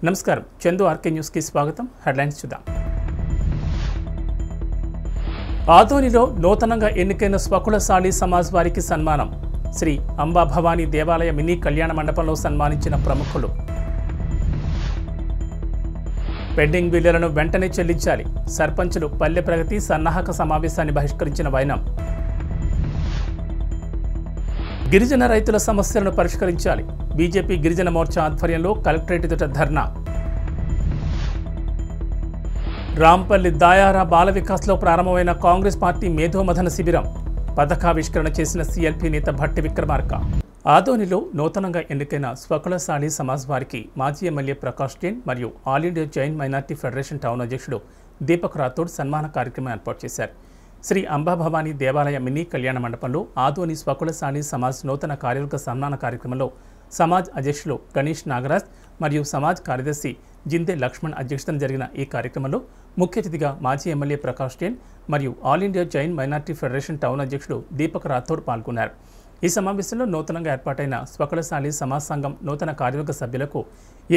నమస్కారం Chandu RK news కి స్వాగతం. హెడ్లైన్స్ చూద్దాం. ఆదోనిలో నూతనంగా ఎన్నికైన స్వకులశాలి సమాజ్ వారికి సన్మానం. శ్రీ అంబా భవానీ దేవాలయ మినీ కళ్యాణ మండపంలో సన్మానించిన ప్రముఖులు. పెండింగ్ బిల్లులను వెంటనే చెల్లించాలి. సర్పంచులు పల్లె ప్రగతి సన్నాహక సమావేశాన్ని బహిష్కరించిన వైనం. గిరిజన రైతుల సమస్యలను పరిష్కరించాలి. బీజేపీ గిరిజన మోర్చా ఆధ్వర్యంలో కలెక్టరేట్ ఎదుట ధర్నా. రాంపల్లి దాయారా బాల వికాస్లో ప్రారంభమైన కాంగ్రెస్ పార్టీ మేధోమథన శిబిరం. పథకావిష్కరణ చేసిన సీఎల్పీ నేత భట్టి విక్రమార్క. ఆదోనిలో నూతనంగా ఎన్నికైన స్వకులశాలి సమాజ్ వారికి మాజీ ఎమ్మెల్యే ప్రకాష్ జైన్ మరియు all India Jain minority federation town అధ్యక్షుడు దీపక్ రాథోడ్ సన్మాన కార్యక్రమం ఏర్పాటు చేశారు. శ్రీ అంబా భవానీ దేవాలయ మినీ కళ్యాణ మండపంలో ఆదోని స్వకులశాలి సమాజ్ నూతన కార్యవర్గ సన్మాన కార్యక్రమంలో సమాజ్ అధ్యక్షులు గణేష్ నాగరాజ్ మరియు సమాజ్ కార్యదర్శి జిందే లక్ష్మణ్ అధ్యక్షతన జరిగిన ఈ కార్యక్రమంలో ముఖ్య అతిథిగా మాజీ ఎమ్మెల్యే ప్రకాష్ జైన్ మరియు all India Jain minority federation town అధ్యక్షుడు దీపక్ రాథోడ్ పాల్గొన్నారు. ఈ సమావేశంలో నూతనంగా ఏర్పాటైన స్వకులశాలి సమాజ్ సంఘం నూతన కార్యవర్గ సభ్యులకు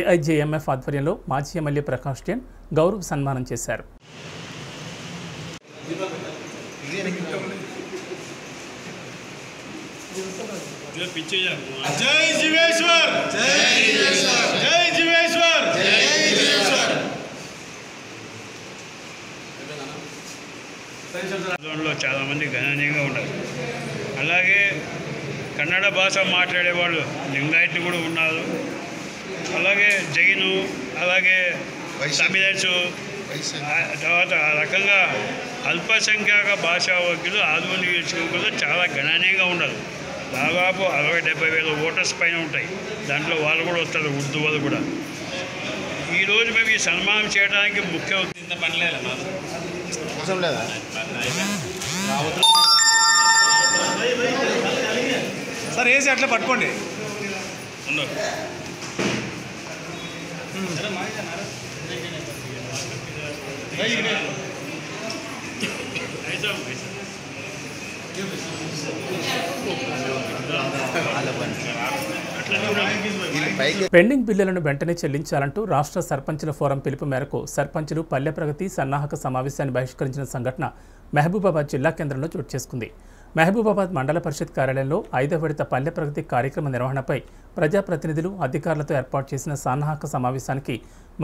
ఏఐజేఎంఎఫ్ ఆధ్వర్యంలో మాజీ ఎమ్మెల్యే ప్రకాష్ జైన్ గౌరవ సన్మానం చేశారు. जय जीवेश्वर जय जीवेश्वर जय जीवेश्वर जय जीवेश्वर లో చాలా మంది గణనీయంగా ఉన్నారు. అలాగే కన్నడ భాష మాట్లాడేవాళ్ళు లింగాయత్లు కూడా ఉన్నారు. అలాగే జైను, అలాగే తమిళన్స్, తర్వాత ఆ రకంగా అల్పసంఖ్యాక భాషా వర్గులు ఆదోని నియోజకవర్గంలో చాలా గణనీయంగా ఉన్నారు. దాదాపు 60-70 వేల ఓటర్స్ పైన ఉంటాయి. దాంట్లో వాళ్ళు కూడా వస్తారు, ఉర్దూ వాళ్ళు కూడా. ఈరోజు మేము ఈ సన్మానం చేయడానికి ముఖ్య పని లేదా సార్ వేసి అట్లా పట్టుకోండి. పెండింగ్ బిల్లులను వెంటనే చెల్లించాలంటూ రాష్ట్ర సర్పంచుల ఫోరం పిలుపు మేరకు సర్పంచులు పల్లె ప్రగతి సన్నాహక సమావేశాన్ని బహిష్కరించిన సంఘటన మహబూబాబాద్ జిల్లా కేంద్రంలో చోటు చేసుకుంది. మహబూబాబాద్ మండల పరిషత్ కార్యాలయంలో 5వ విడత పల్లె ప్రగతి కార్యక్రమ నిర్వహణపై ప్రజాప్రతినిధులు అధికారులతో ఏర్పాటు చేసిన సన్నాహక సమావేశానికి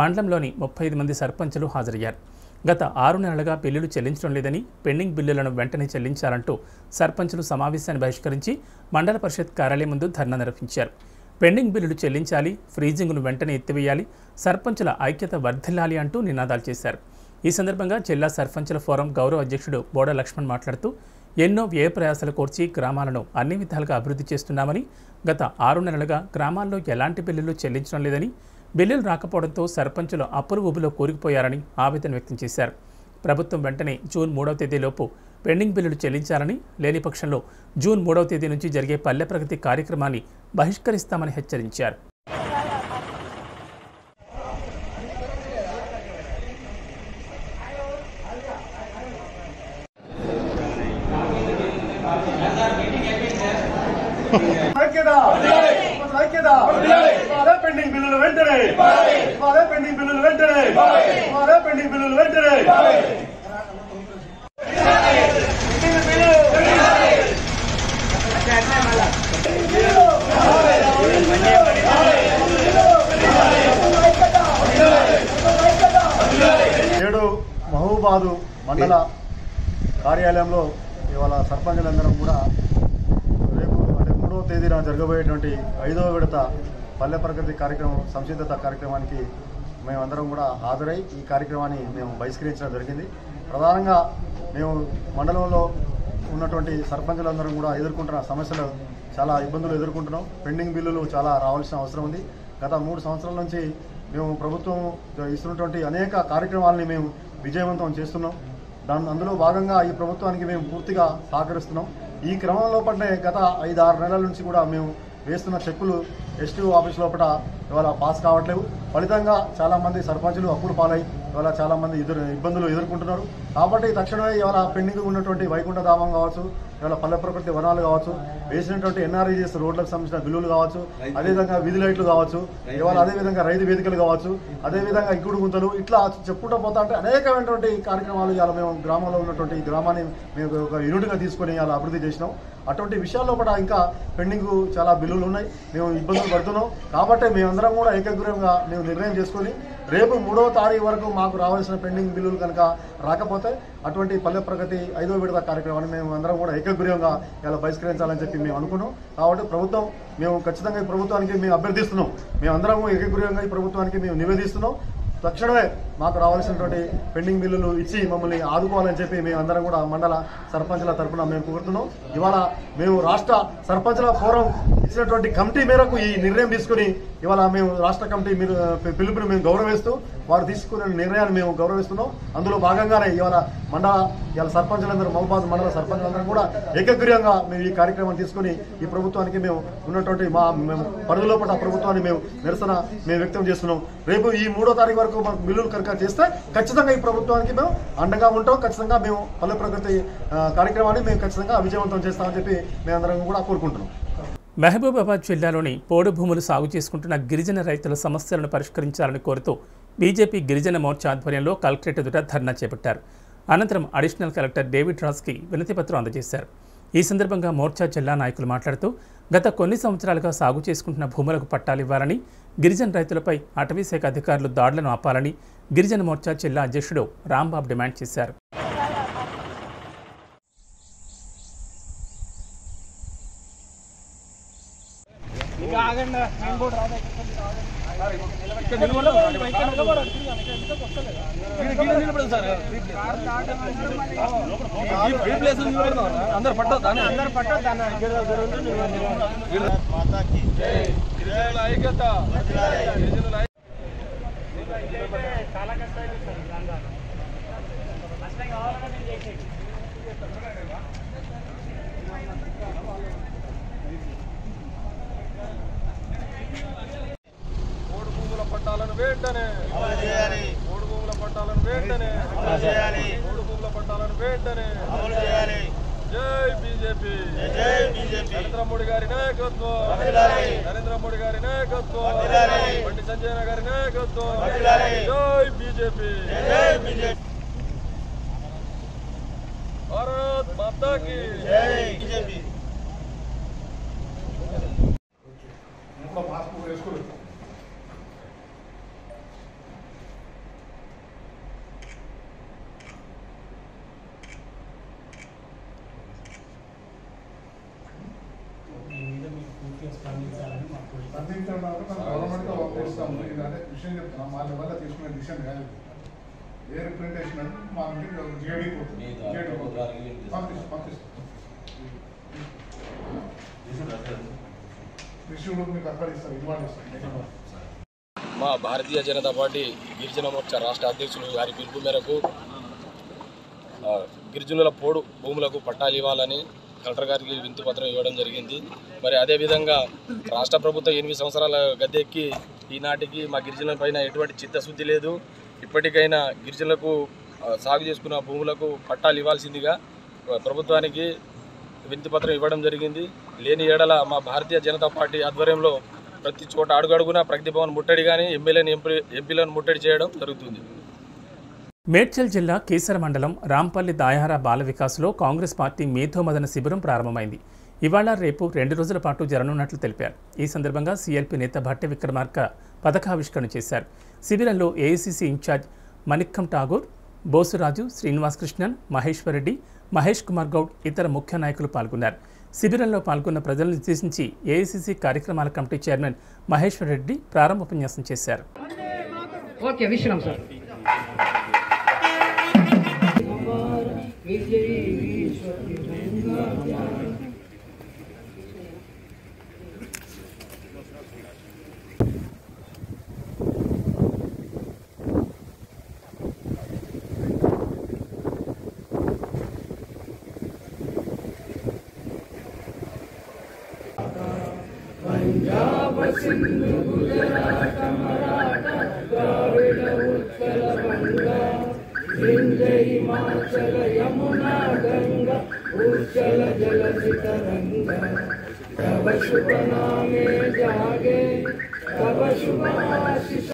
మండలంలోని 35 మంది సర్పంచులు హాజరయ్యారు. గత 6 నెలలుగా బిల్లులు చెల్లించడం లేదని, పెండింగ్ బిల్లులను వెంటనే చెల్లించాలంటూ సర్పంచులు సమావేశాన్ని బహిష్కరించి మండల పరిషత్ కార్యాలయం ముందు ధర్నా నిర్వహించారు. పెండింగ్ బిల్లులు చెల్లించాలి, ఫ్రీజింగ్ను వెంటనే ఎత్తివేయాలి, సర్పంచుల ఐక్యత వర్ధిల్లాలి అంటూ నినాదాలు చేశారు. ఈ సందర్భంగా జిల్లా సర్పంచుల ఫోరం గౌరవ అధ్యక్షుడు బోడ లక్ష్మణ్ మాట్లాడుతూ ఎన్నో వ్యయ ప్రయాసాలు కోర్చి గ్రామాలను అన్ని విధాలుగా అభివృద్ధి చేస్తున్నామని, గత 6 నెలలుగా గ్రామాల్లో ఎలాంటి బిల్లులు చెల్లించడం లేదని, బిల్లులు రాకపోవడంతో సర్పంచులు అప్పులు ఊబిలో కూరుకుపోయారని ఆవేదన వ్యక్తం చేశారు. ప్రభుత్వం వెంటనే జూన్ 3వ తేదీలోపు పెండింగ్ బిల్లులు చెల్లించాలని, లేని పక్షంలో జూన్ 3వ తేదీ నుంచి జరిగే పల్లె ప్రగతి కార్యక్రమాన్ని బహిష్కరిస్తామని హెచ్చరించారు. పెండింగ్ బిల్లులు వెంటనే, పెండింగ్ బిల్లులు వెంటనే, పెండింగ్ బిల్లులు వెంటనే. నేడు మహబూబాబాదు మండల కార్యాలయంలో ఇవాళ సర్పంచులందరం కూడా రేపు అంటే 3వ తేదీన జరగబోయేటువంటి 5వ విడత పల్లె ప్రగతి కార్యక్రమం సంసిద్ధత కార్యక్రమానికి మేమందరం కూడా హాజరై ఈ కార్యక్రమాన్ని మేము బహిష్కరించడం జరిగింది. ప్రధానంగా మేము మండలంలో ఉన్నటువంటి సర్పంచులందరం కూడా ఎదుర్కొంటున్న సమస్యలు, చాలా ఇబ్బందులు ఎదుర్కొంటున్నాం. పెండింగ్ బిల్లులు చాలా రావాల్సిన అవసరం ఉంది. గత 3 సంవత్సరాల నుంచి మేము ప్రభుత్వం ఇస్తున్నటువంటి అనేక కార్యక్రమాలని మేము విజయవంతం చేస్తున్నాం. అందులో భాగంగా ఈ ప్రభుత్వానికి మేము పూర్తిగా సహకరిస్తున్నాం. ఈ క్రమంలో పట్ల గత 5-6 నెలల నుంచి కూడా మేము వేస్తున్న చెక్కులు ఎస్టీఓ ఆఫీస్ లోపల ఇవాళ పాస్ కావట్లేవు. ఫలితంగా చాలామంది సర్పంచులు అప్పులు పాలై ఇవాళ చాలామంది ఇబ్బందులు ఎదుర్కొంటున్నారు. కాబట్టి తక్షణమే ఇవాళ పెండింగ్ ఉన్నటువంటి వైకుంఠధామం కావచ్చు, ఇవాళ పల్లె ప్రకృతి వనాలు కావచ్చు, వేసినటువంటి ఎన్ఆర్ఈజీఎస్ రోడ్లకు సంబంధించిన బిల్లులు కావచ్చు, అదేవిధంగా వీధి లైట్లు కావచ్చు, ఇవాళ అదేవిధంగా రైతు వేదికలు కావచ్చు, అదేవిధంగా ఇంకుడు గుంతలు, ఇట్లా చెప్పుకుంటూ పోతా అంటే అనేకమైనటువంటి కార్యక్రమాలు ఇవాళ మేము గ్రామంలో ఉన్నటువంటి ఈ గ్రామాన్ని మేము ఒక యూనిట్గా తీసుకొని ఇవాళ అభివృద్ధి చేసినాం. అటువంటి విషయాల్లో కూడా ఇంకా పెండింగ్ చాలా బిల్లులు ఉన్నాయి, మేము ఇబ్బందులు పడుతున్నాం. కాబట్టి మేమందరం కూడా ఏకగ్రీవంగా మేము నిర్ణయం చేసుకొని రేపు 3వ తారీఖు వరకు మాకు రావాల్సిన పెండింగ్ బిల్లులు కనుక రాకపోతే అటువంటి పల్లె ప్రగతి 5వ విడత కార్యక్రమాన్ని మేము అందరం కూడా ఏకగ్రీవంగా ఇలా బహిష్కరించాలని చెప్పి మేము అనుకున్నాం. కాబట్టి మేము ఖచ్చితంగా ఈ ప్రభుత్వానికి మేము అభ్యర్థిస్తున్నాం, మేమందరం ఏకగ్రీవంగా ఈ ప్రభుత్వానికి మేము నివేదిస్తున్నాం. తక్షణమే మాకు రావాల్సినటువంటి పెండింగ్ బిల్లులు ఇచ్చి మమ్మల్ని ఆదుకోవాలని చెప్పి మేము అందరం కూడా మండల సర్పంచ్ల తరఫున మేము కోరుతున్నాం. ఇవాళ మేము రాష్ట్ర సర్పంచ్ల ఫోరం ఇచ్చినటువంటి కమిటీ మేరకు ఈ నిర్ణయం తీసుకుని ఇవాళ మేము రాష్ట్ర కమిటీ పిలుపుని మేము గౌరవిస్తూ వారు తీసుకునే నిర్ణయాన్ని మేము గౌరవిస్తున్నాం. అందులో భాగంగానే ఇవాళ సర్పంచులందరూ మహబూబాద్ మండల సర్పంచులందరూ కూడా ఏకగ్రీవంగా మేము ఈ కార్యక్రమం తీసుకుని ఈ ప్రభుత్వానికి మేము ఉన్నటువంటి మేము పరిధిలో పడ్డ ప్రభుత్వాన్ని మేము నిరసన వ్యక్తం చేస్తున్నాం. రేపు ఈ 3వ తారీఖు వరకు మాకు బిల్లులు కనుక చేస్తే ఖచ్చితంగా ఈ ప్రభుత్వానికి మేము అండగా ఉంటాం. ఖచ్చితంగా మేము పల్లె ప్రగతి కార్యక్రమాన్ని మేము ఖచ్చితంగా విజయవంతం చేస్తామని చెప్పి మేమందరం కూడా కోరుకుంటున్నాం. మహబూబాబాద్ జిల్లాలోని పోడు భూములు సాగు చేసుకుంటున్న గిరిజన రైతుల సమస్యలను పరిష్కరించాలని కోరుతూ బీజేపీ గిరిజన మోర్చా ఆధ్వర్యంలో కలెక్టరేట్ ఎదుట ధర్నా చేపట్టారు. అనంతరం అడిషనల్ కలెక్టర్ డేవిడ్ రాజ్కి వినతిపత్రం అందజేశారు. ఈ సందర్భంగా మోర్చా జిల్లా నాయకులు మాట్లాడుతూ గత కొన్ని సంవత్సరాలుగా సాగు చేసుకుంటున్న భూములకు పట్టాలు ఇవ్వాలని, గిరిజన రైతులపై అటవీ శాఖ అధికారులు దాడులను ఆపాలని గిరిజన మోర్చా జిల్లా అధ్యక్షుడు రాంబాబు డిమాండ్ చేశారు. పట్టాలను వెంటనే అమలు చేయాలి. మూడు భూముల పట్టాలను వెంటనే అమలు చేయాలి. మూడు భూముల పట్టాలను వెంటనే అమలు చేయాలి. జై బీజేపీ, జై బీజేపీ. నరేంద్ర మోడీ గారి నాయకత్వం వర్ధిల్లాలి. నరేంద్ర మోడీ గారి నాయకత్వం వర్ధిల్లాలి. బండి సంజయ్ గారి నాయకత్వం వర్ధిల్లాలి. జై బీజేపీ, జై బీజేపీ. భారత్ మాతా కీ జై. బీజేపీ గవర్నమెంట్తో పంపిస్తాము. ఇదే విషయం చెప్తున్నాం. మా లెవెల్లో తీసుకునే డిసిషన్ కాదు. ఏ రిప్రజెంటేషన్ అంటే మా జేడీ మీకు అక్కడ ఇస్తారు, ఇవ్వాలి ఇస్తారు. మా భారతీయ జనతా పార్టీ గిరిజన మోర్చా రాష్ట్ర అధ్యక్షులు గారి పిలుపు మేరకు గిరిజనుల పోడు భూములకు పట్టాలు ఇవ్వాలని కలెక్టర్ గారికి వినతి పత్రం ఇవ్వడం జరిగింది. మరి అదేవిధంగా రాష్ట్ర ప్రభుత్వం 8 సంవత్సరాల గద్దెక్కి ఈనాటికి మా గిరిజనుల పైన ఎటువంటి చిత్తశుద్ధి లేదు. ఇప్పటికైనా గిరిజనులకు సాగు చేసుకున్న భూములకు పట్టాలు ఇవ్వాల్సిందిగా ప్రభుత్వానికి వినతి పత్రం ఇవ్వడం జరిగింది. లేని ఏడల మా భారతీయ జనతా పార్టీ ఆధ్వర్యంలో ప్రతి చోట అడుగడుగున ప్రగతి భవన్ ముట్టడి కానీ ఎంపీలను ముట్టడి చేయడం జరుగుతుంది. మేడ్చల్ జిల్లా కీసర మండలం రాంపల్లి దాయార బాల వికాస్లో కాంగ్రెస్ పార్టీ మేధోమదన శిబిరం ప్రారంభమైంది. ఇవాళ రేపు 2 రోజుల పాటు జరగనున్నట్లు తెలిపారు. ఈ సందర్భంగా సీఎల్పీ నేత భట్టి విక్రమార్క పథకావిష్కరణ చేశారు. శిబిరంలో ఏఐసీసీ ఇన్ఛార్జ్ మణిక్కం ఠాగూర్, బోసురాజు, శ్రీనివాస్ కృష్ణన్, మహేశ్వర్ రెడ్డి, మహేష్ కుమార్ గౌడ్ ఇతర ముఖ్య నాయకులు పాల్గొన్నారు. శిబిరంలో పాల్గొన్న ప్రజలను ఉద్దేశించి ఏఐసీసీ కార్యక్రమాల కమిటీ చైర్మన్ మహేశ్వర్ రెడ్డి ప్రారంభోపన్యాసం చేశారు. पंजाब सिंध गुजरात मराठा द्राविड उत्कल बंग हिमाचल यमुना गंगा उज्जल जलधि तरंगा तब शुभ नामे जागे तब शुभ आशीष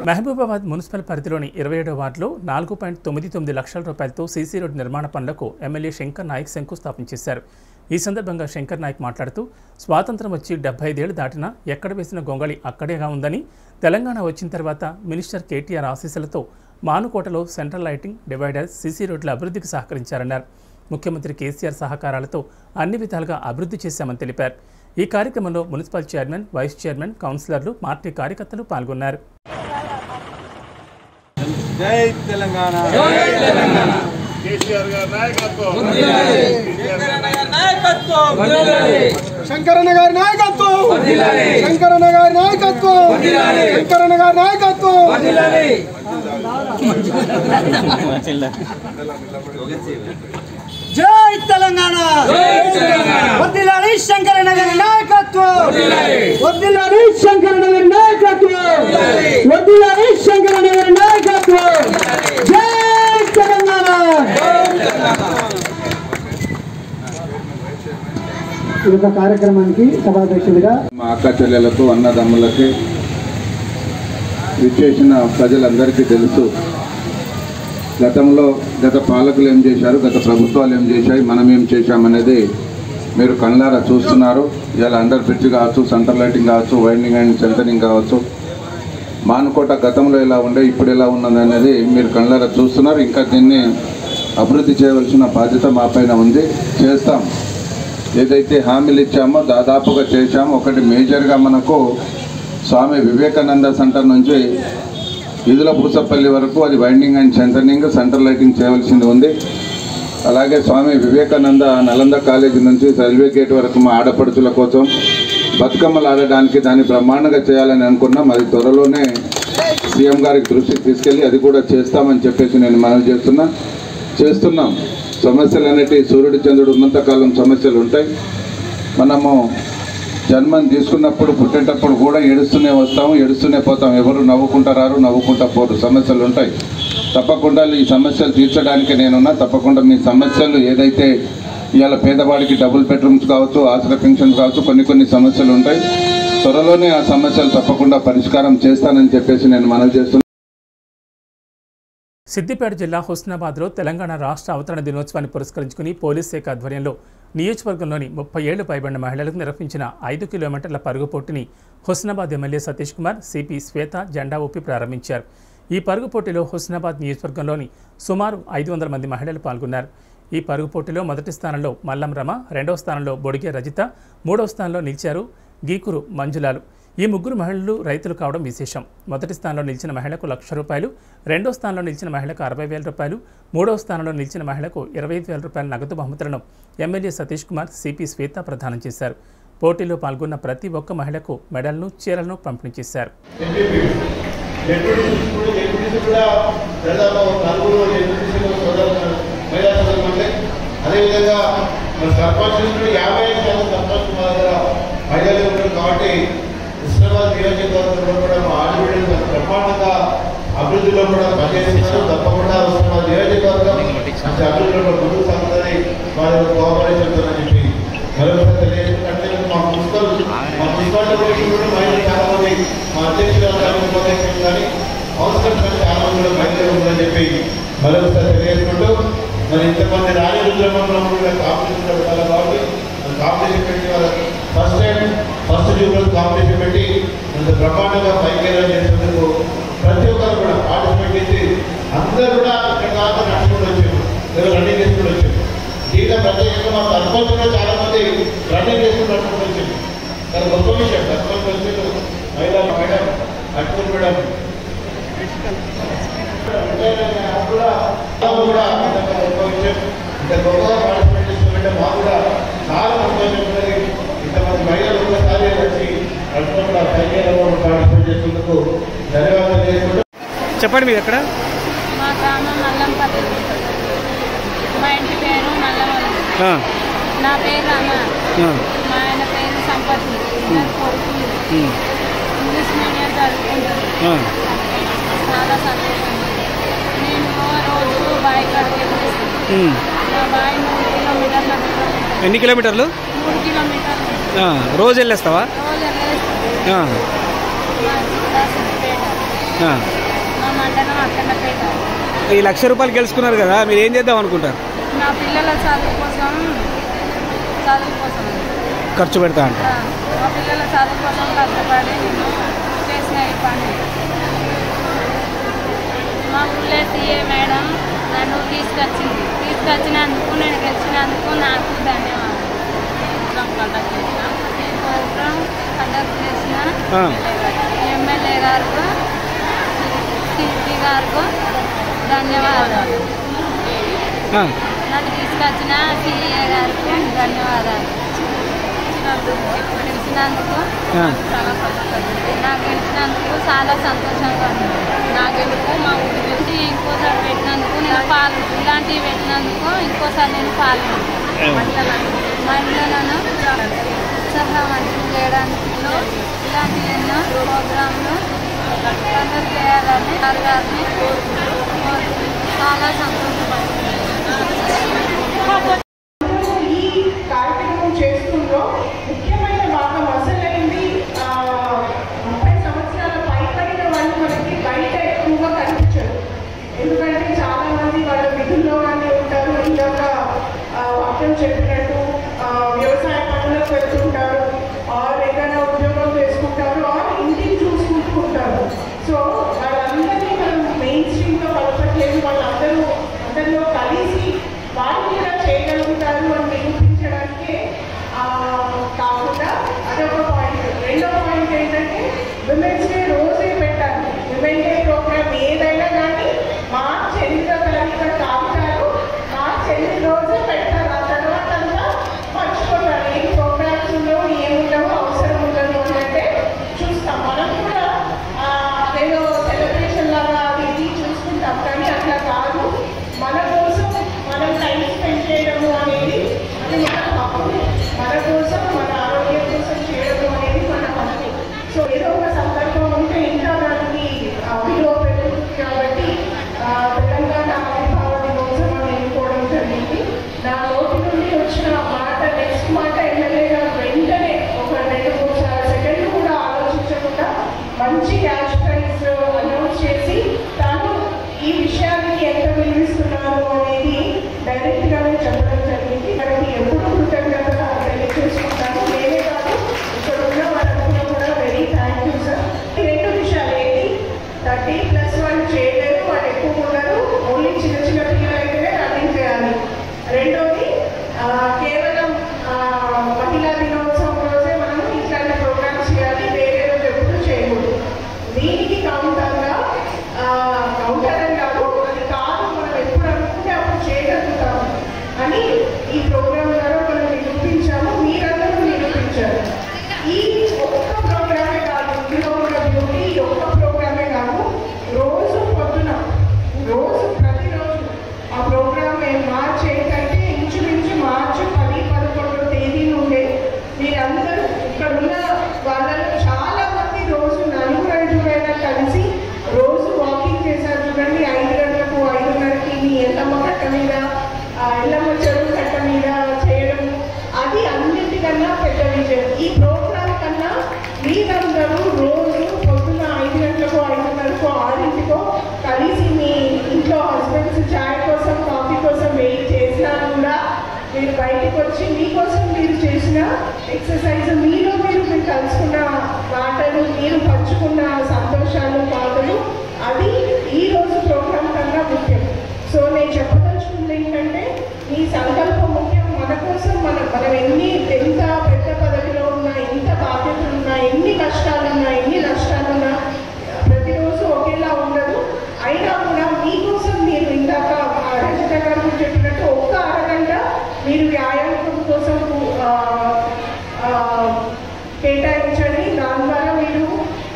మహబూబాబాద్ మున్సిపల్ పరిధిలోని 27వ వార్డులో 4.99 లక్షల రూపాయలతో సీసీ రోడ్డు నిర్మాణ పనులకు ఎమ్మెల్యే శంకర్ నాయక్ శంకుస్థాపన చేశారు. ఈ సందర్భంగా శంకర్ నాయక్ మాట్లాడుతూ స్వాతంత్రం వచ్చి 75 ఏళ్లు దాటినా ఎక్కడ వేసిన గొంగళి అక్కడేగా ఉందని, తెలంగాణ వచ్చిన తర్వాత మినిస్టర్ కేటీఆర్ ఆశీస్సులతో మానుకోటలో సెంట్రల్ లైటింగ్, డివైడర్స్, సీసీ రోడ్ల అభివృద్ధికి సహకరించారన్నారు. ముఖ్యమంత్రి కేసీఆర్ సహకారాలతో అన్ని విధాలుగా అభివృద్ధి చేశామని తెలిపారు. ఈ కార్యక్రమంలో మున్సిపల్ చైర్మన్, వైస్ చైర్మన్, కౌన్సిలర్లు, పార్టీ కార్యకర్తలు పాల్గొన్నారు. జై తెలంగాణ, జై తెలంగాణ. కేసీఆర్ గారి నాయకత్వం, శంకరన్న గారి నాయకత్వం, శంకరన్న గారి నాయకత్వం, శంకరన్న గారి నాయకత్వం. జై తెలంగాణ, వదిలాలి శంకరన్న గారి నాయకత్వం, వదిలాలి శంకరన్న గారి నాయకత్వం, వదిలాలి శంకరన్న గారి నాయకత్వం. జై తెలంగాణ. ఈ యొక్క కార్యక్రమానికి సభాధ్యక్షుడిగా మా అక్క చెల్లెలకు, అన్నదమ్ములకి విచ్చేసిన ప్రజలందరికీ తెలుసు, గతంలో గత పాలకులు ఏం చేశారు, గత ప్రభుత్వాలు ఏం చేశాయి, మనం ఏం చేశామనేది మీరు కళ్ళారా చూస్తున్నారు. ఇలా అండర్ బ్రిడ్జ్ కావచ్చు, సెంటర్ లైటింగ్ కావచ్చు, వైండింగ్ అండ్ సెంటరింగ్ కావచ్చు, మానుకోట గతంలో ఎలా ఉండే ఇప్పుడు ఎలా ఉన్నది అనేది మీరు కళ్ళారా చూస్తున్నారు. ఇంకా దీన్ని అభివృద్ధి చేయవలసిన బాధ్యత మా పైన ఉంది, చేస్తాం. ఏదైతే హామీలు ఇచ్చామో దాదాపుగా చేశాము. ఒకటి మేజర్గా మనకు స్వామి వివేకానంద సెంటర్ నుంచి ఈదుల పూసపల్లి వరకు అది winding and centering, center lighting చేయవలసింది ఉంది. అలాగే స్వామి వివేకానంద నలంద కాలేజీ నుంచి రైల్వే గేట్ వరకు మా ఆడపడుచుల కోసం బతుకమ్మలు ఆడడానికి దాన్ని బ్రహ్మాండంగా చేయాలని అనుకున్నాం. అది త్వరలోనే సీఎం గారికి దృష్టికి తీసుకెళ్ళి అది కూడా చేస్తామని చెప్పేసి నేను మనవి చేస్తున్నాం. సమస్యలు అనేవి సూర్యుడు చంద్రుడు ఉన్నంతకాలం సమస్యలు ఉంటాయి. మనము జన్మని తీసుకున్నప్పుడు, పుట్టేటప్పుడు కూడా ఏడుస్తూనే వస్తాము, ఏడుస్తూనే పోతాం. ఎవరు నవ్వుకుంటా రారు, నవ్వుకుంటా పోరు. సమస్యలు ఉంటాయి. తప్పకుండా ఈ సమస్యలు తీర్చడానికి నేనున్నా. తప్పకుండా మీ సమస్యలు ఏదైతే ఇవాళ పేదవాడికి డబుల్ బెడ్రూమ్స్ కావచ్చు, ఆసరా పెన్షన్ కావచ్చు, కొన్ని సమస్యలు ఉంటాయి. త్వరలోనే ఆ సమస్యలు తప్పకుండా పరిష్కారం చేస్తానని చెప్పేసి నేను మనవి చేస్తున్నాను. సిద్దిపేట జిల్లా హుస్నాబాద్లో తెలంగాణ రాష్ట్ర అవతరణ దినోత్సవాన్ని పురస్కరించుకుని పోలీస్ శాఖ ఆధ్వర్యంలో నియోజకవర్గంలోని 30 ఏళ్లు పైబడిన మహిళలకు నిర్వహించిన 5 కిలోమీటర్ల పరుగు పోటీని హుస్నాబాద్ ఎమ్మెల్యే సతీష్ కుమార్, సిపి శ్వేత జెండా ఊపి ప్రారంభించారు. ఈ పరుగు పోటీలో హుస్నాబాద్ నియోజకవర్గంలోని సుమారు 500 మంది మహిళలు పాల్గొన్నారు. ఈ పరుగు పోటీలో మొదటి స్థానంలో మల్లం రమ, రెండవ స్థానంలో బొడిగే రజిత, మూడవ స్థానంలో నిలిచారు గీకురు మంజులాలు. ఈ ముగ్గురు మహిళలు రైతులు కావడం విశేషం. మొదటి స్థానంలో నిలిచిన మహిళకు ₹1,00,000, రెండో స్థానంలో నిలిచిన మహిళకు ₹60,000, మూడవ స్థానంలో నిలిచిన మహిళకు ₹25,000 నగదు బహుమతులను ఎమ్మెల్యే సతీష్ కుమార్, సిపి శ్వేత ప్రదానం చేశారు. పోటీలో పాల్గొన్న ప్రతి ఒక్క మహిళకు మెడల్ను, చీరలను పంపిణీ చేశారు. అదేవిధంగా సర్పంచ్ 55% సర్పంచ్ మా దగ్గర మహిళలు ఉన్నారు కాబట్టి హుస్నాబాద్ నియోజకవర్గంలో కూడా మా ఆడబిడ్డలు బ్రహ్మాండంగా అభివృద్ధిలో కూడా పనిచేస్తున్నారు. తప్పకుండా హుస్నాబాద్ నియోజకవర్గం మంచి అభివృద్ధిలో ముందుకు సాగుతుంది. వారి కోఆపరేషన్ చెప్పి మరొకటి తెలియజేస్తుంటే మా మున్సిపాలిటీ కూడా మహిళలు చాలా మంది, మా అధ్యక్షులు కానీ కౌన్సిలర్స్ కానీ చాలా మంది కూడా మహిళలు ఉందని చెప్పి మరొకసారి తెలియజేసుకుంటూ, మరి ఇంతమంది రాజమండ్రిలో కూడా కాంపిటీషన్ చాలా బాగుంది. కాంపిటీషన్ పెట్టి వాళ్ళకి ఫస్ట్ జూబ్లో కాంపిటీషన్ పెట్టి అంత బ్రహ్మాండంగా పైకేలా చేసేందుకు ప్రతి ఒక్కరు కూడా పార్టిసిపేట్ చేసి అందరూ కూడా ఇక్కడ దాకా నడుచుకుంటూ వచ్చారు, రన్నింగ్ చేసుకుంటూ వచ్చారు. దీంట్లో ప్రత్యేకంగా మా సర్పంచ్ కూడా చాలా మంది రన్నింగ్ చేసుకుంటూ నడుచుకుంటూ వచ్చారు. చాలా గొప్ప విషయం. సర్పంచ్ వచ్చారు, మేడం అట్టుకుని మేడం కూడా గొప్ప విషయం. ఇంత గొప్పగా పార్టిసిపేట్ చేస్తుంటే మాకు కూడా చాలా సంతోషం ఉన్నది. ఇంతమంది మహిళలు ఒక్కసారి వచ్చి నడుచుకుంటూ కార్యక్రమంలో పార్టిసిపేట్ చేసేందుకు ధన్యవాదాలు చేసుకుంటూ. చెప్పండి మీరు ఎక్కడ? మా గ్రామం నల్లంపల్లి. మా ఇంటి పేరు నల్లమల్లి. నా పేరు రామ. మా ఆయన పేరు సంపత్తి. కొడుకులు ఇంగ్లీష్ మీడియం చదువుకుంటారు. చాలా సంతోషం. నేను రోజు బావి కాడికి వెళ్ళేస్తాను. మా బావి 3 కిలోమీటర్ల. ఎన్ని కిలోమీటర్లు? 3 కిలోమీటర్లు. రోజు వెళ్ళేస్తావా? రోజు వెళ్ళేస్తాను. మా జిల్లా సిద్దిపేట. మా మండలం అక్కన్నపేట. ఈ ₹1,00,000 గెలుచుకున్నారు కదా, మీరు ఏం చేద్దాం అనుకుంటారు? నా పిల్లల చదువు కోసం ఖర్చు పెడతా అంట. మా పిల్లల చదువు కోసం కష్టపడి నేను చేసిన ఈ పని. మా ఊళ్ళో సీఏ మేడం నన్ను తీసుకొచ్చినందుకు నేను గెలిచినందుకు నాకు ధన్యవాదాలు. ప్రోగ్రాం కండక్ట్ చేసిన ఎమ్మెల్యే గారికి, సిపి గారికి ధన్యవాదాలు. నన్ను తీసుకొచ్చిన సీఏ గారికి ధన్యవాదాలు. గెలిచినందుకు నాకు గెలిచినందుకు చాలా సంతోషంగా ఉంది. నా గెలుపు మా ఊరి నుంచి ఇంకోసారి పెట్టినందుకు నేను ఇలాంటివి పెట్టినందుకు ఇంకోసారి నేను పాల్గొంటాను. మహిళలను ఉత్సాహవంతం చేయడానికి ఇలాంటి ఎన్నో ప్రోగ్రాంలు కండక్ట్ చేయాలని గారిని చాలా సంతోషపడుతున్నాను. ఈ కార్యక్రమం చేస్తుందో ముఖ్యమైన భాగం అసలైంది 30 సంవత్సరాల పైబడిన వాళ్ళు మనకి బయట ఎక్కువగా కనిపించరు. ఎందుకంటే చాలా మంది వాళ్ళ విధుల్లోనే ఉంటారు. ఇందాక వాక్యం చెప్పినట్టు వ్యవసాయ పనులకు వెళ్తుంటారు, ఏదైనా ఉద్యోగం చేసుకుంటారు, ఇంటిని చూసుకుంటుంటారు. సో వాళ్ళందరినీ మనం మెయిన్ స్ట్రీమ్లో కలపట్లేదు. అందరిలో కలిసి వాళ్ళు కూడా చేయగలుగుతారు అని నిరూపించడానికే కాకుండా అదొక పాయింట్. రెండో పాయింట్ ఏంటంటే విమెన్స్ డే రోజే పెట్టాలి. విమెన్ డే ప్రోగ్రామ్ ఏదైనా కానీ మార్చ్ 8వ తారీఖున కాపుతారు, మార్చ్ 8 రోజే పెట్టారు. ఆ తర్వాత అంతా మర్చిపోతారు. ఏం ప్రోగ్రామ్స్ ఉండవు, ఏముండవు, అవసరం ఉండదు అని అంటే చూస్తాం. మనం కూడా ఏదో సెలబ్రేషన్ లాగా అది చూసుకుంటాం, కానీ అట్లా కాదు. మన కోసం మనం టైం స్పెండ్ చేయడము అనేది అది మన హక్కు. మన కోసం, మన ఆరోగ్యం కోసం చేయడము అనేది మన హక్కు. సో ఏదో ఒక సందర్భం ఉంటే ఇంకా దానికి విలువ పెరుగుతుంది. కాబట్టి తెలంగాణ ఆవిర్భావ దినోత్సవం ఎన్నుకోవడం జరిగింది. నా నోటి నుండి వచ్చిన మాట, నెక్స్ట్ మాట ఎమ్మెల్యే గారు వెంటనే ఒక 2-3 సెకండ్లు కూడా ఆలోచించకుండా మంచి క్యాష్ ప్రైజ్ అనౌన్స్ చేసి తాను ఈ విషయానికి ఎంత విలువిస్తున్నారు అనేది డైరెక్ట్ గానే చెప్పడం జరిగింది. మనకి ఎప్పుడు కృతజ్ఞత తెలియజేసుకుంటాను. నేనే కాదు, ఇక్కడ ఉన్న వాళ్ళందరూ కూడా వెరీ థ్యాంక్ యూ సార్. ఈ 2 విషయాలు ఏంటి, 30+ వాళ్ళు చేయలేరు, వాళ్ళు ఎక్కువ ఉన్నారు, ఓన్లీ చిన్న చిన్న పిల్లలు అయితేనే రన్నింగ్ చేయాలి. రెండోది కేవలం మహిళా దినోత్సవం రోజే మనం ఇట్లాంటి ప్రోగ్రామ్స్ చేయాలి, వేరే రోజు ఎప్పుడు చేయకూడదు. దీనికి కౌంటర్ అని కాదు, అది కాదు, మనం ఎప్పుడు అనుకుంటే అప్పుడు చేయగలుగుతాము అని ఈ ప్రోగ్రామ్ ద్వారా మనం నిరూపించాము. మీరందరూ నిరూపించారు. ఈ ఒక్క ప్రోగ్రామే కాదు, ఇందులో ఉన్న బ్యూటీ ఒక్క ప్రోగ్రామే కాదు, రోజు పొద్దున ప్రతిరోజు ఆ ప్రోగ్రామ్ మార్చ్ 8 అంటే ఇంచుమించు మార్చి 10-11 తేదీ నుండే మీరందరూ ఇక్కడ ఉన్న వాళ్ళలో చాలా మంది రోజు 4-5 కలిసి రోజు వాకింగ్ చేశారు. చూడండి, 5 గంటలకు 5:30కి మీ ఎల్లమ్మ కట్ట మీద, ఎల్లమ్మ చెరువు కట్ట మీద చేయడం, అది అన్నింటికన్నా పెద్ద విజయం. ఈ ప్రోగ్రామ్ కన్నా మీరందరూ రోజు పొద్దున్న 5 గంటలకు 5:30కో 6ంటికో కలిసి మీ ఇంట్లో హస్బెండ్స్ చాయ్ కోసం, కాఫీ కోసం వెయిట్ చేసినా కూడా మీరు బయటకు వచ్చి మీకోసం మీరు చేసిన ఎక్సర్సైజ్, మీరు కలుసుకున్న మాటలు, మీరు పంచుకున్న సంతోషాలు, బాధలు, అది ఈరోజు ప్రోగ్రాం కన్నా ముఖ్యం. సో నేను చెప్పదలుచుకుంది ఏంటంటే మీ సంకల్పం ముఖ్యం. మన కోసం మనం ఎంత పెద్ద పదవిలో ఉన్నా, ఎంత బాధ్యతలు ఉన్నా, ఎన్ని కష్టాలున్నా, ఎన్ని నష్టాలున్నా ప్రతిరోజు ఒకేలా ఉండదు. అయినా కూడా మీకోసం మీరు ఇందాక రజిత గారు చెప్పినట్టు ఒక్క అరగంట మీరు వ్యాయామం కోసం కేటాయించండి. దాని ద్వారా మీరు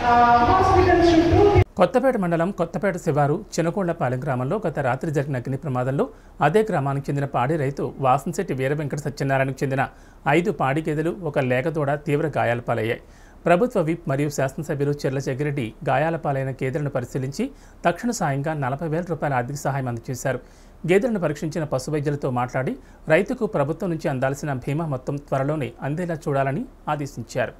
హాస్పిటల్స్ చుట్టూ. కొత్తపేట మండలం కొత్తపేట శివారు చినకోళ్లపాలెం గ్రామంలో గత రాత్రి జరిగిన అగ్ని ప్రమాదంలో అదే గ్రామానికి చెందిన పాడి రైతు వాసంశెట్టి వీరవెంకట సత్యనారాయణకు చెందిన 5 పాడి గేదెలు ఒక లేగదూడ తీవ్ర గాయాల పాలయ్యాయి. ప్రభుత్వ విప్ మరియు శాసనసభ్యులు చెర్ల జగ్గిరెడ్డి గాయాల పాలైన గేదెలను పరిశీలించి తక్షణ సాయంగా 40,000 రూపాయల ఆర్థిక సహాయం అందజేశారు. గేదెలను పరీక్షించిన పశు వైద్యులతో మాట్లాడి రైతుకు ప్రభుత్వం నుంచి అందాల్సిన బీమా మొత్తం త్వరలోనే అందేలా చూడాలని ఆదేశించారు.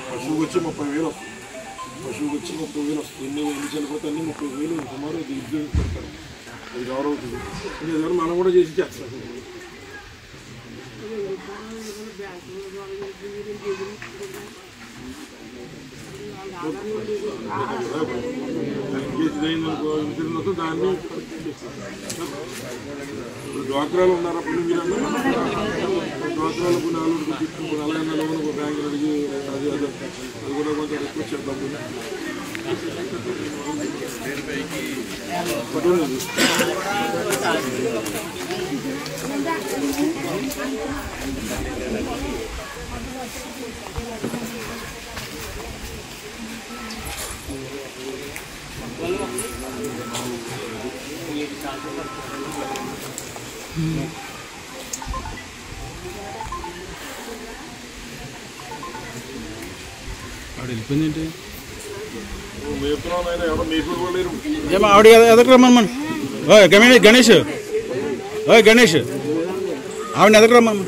పశువుకి వచ్చి 30,000 వస్తుంది. పశువుకి వచ్చి 30,000 వస్తుంది. ఎన్ని చనిపోతే అన్ని 30,000 సుమారు ఇది పెడతారు. అది కవర్ అవుతుంది. ఏదైనా మనం కూడా చేసి చేస్తాం. దాన్ని డ్వాక్రాలు ఉన్నారా పని మీరు డ్వాక్రాలు కొన్ని ఆలోచన తీసుకుని అలాగే లోన్ బ్యాంకులు అడిగి అది కూడా కొంచెం రిక్వెస్ట్ చేద్దాం. వెళ్ళిపోయింది ఏమో ఆవిడ ఎదకు రమ్మని గణేష్ గణేష్ ఆవిడ ఎదకు రమ్మని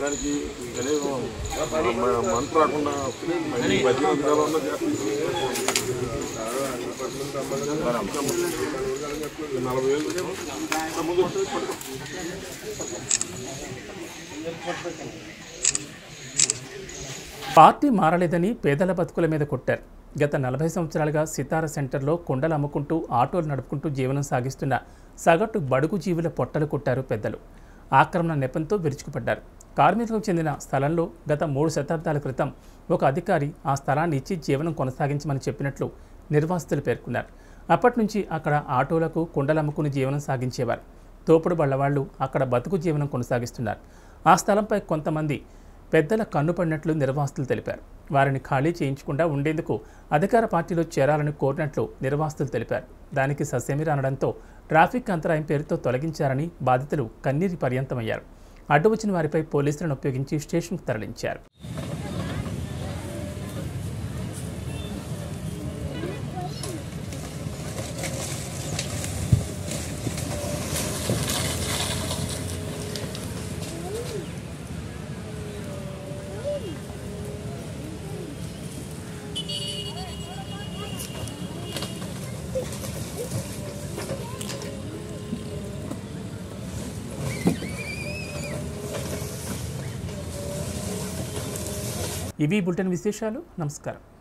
దానికి మంట రాకుండా 40,000 పార్టీ మారలేదని పేదల బతుకుల మీద కొట్టారు. గత 40 సంవత్సరాలుగా సితార సెంటర్లో కుండలు అమ్ముకుంటూ ఆటోలు నడుపుకుంటూ జీవనం సాగిస్తున్న సగటు బడుగు జీవుల పొట్టలు కొట్టారు పెద్దలు. ఆక్రమణ నెపంతో విరుచుకుపడ్డారు. కార్మికులకు చెందిన స్థలంలో గత 3 శతాబ్దాల క్రితం ఒక అధికారి ఆ స్థలాన్ని ఇచ్చి జీవనం కొనసాగించమని చెప్పినట్లు నిర్వాసితులు పేర్కొన్నారు. అప్పటి నుంచి అక్కడ ఆటోలకు కుండలు అమ్ముకుని జీవనం సాగించేవారు. తోపుడు బళ్లవాళ్లు అక్కడ బతుకు జీవనం కొనసాగిస్తున్నారు. ఆ స్థలంపై కొంతమంది పెద్దల కన్నుపడినట్లు నిర్వాసితులు తెలిపారు. వారిని ఖాళీ చేయించకుండా ఉండేందుకు అధికార పార్టీలో చేరాలని కోరినట్లు నిర్వాసితులు తెలిపారు. దానికి ససేమిరా అనడంతో ట్రాఫిక్ అంతరాయం పేరుతో తొలగించారని బాధితులు కన్నీటి పర్యంతమయ్యారు. అడ్డు వచ్చిన వారిపై పోలీసులను ఉపయోగించి స్టేషన్కు తరలించారు. ఇవి బులెటిన్ విశేషాలు. నమస్కారం.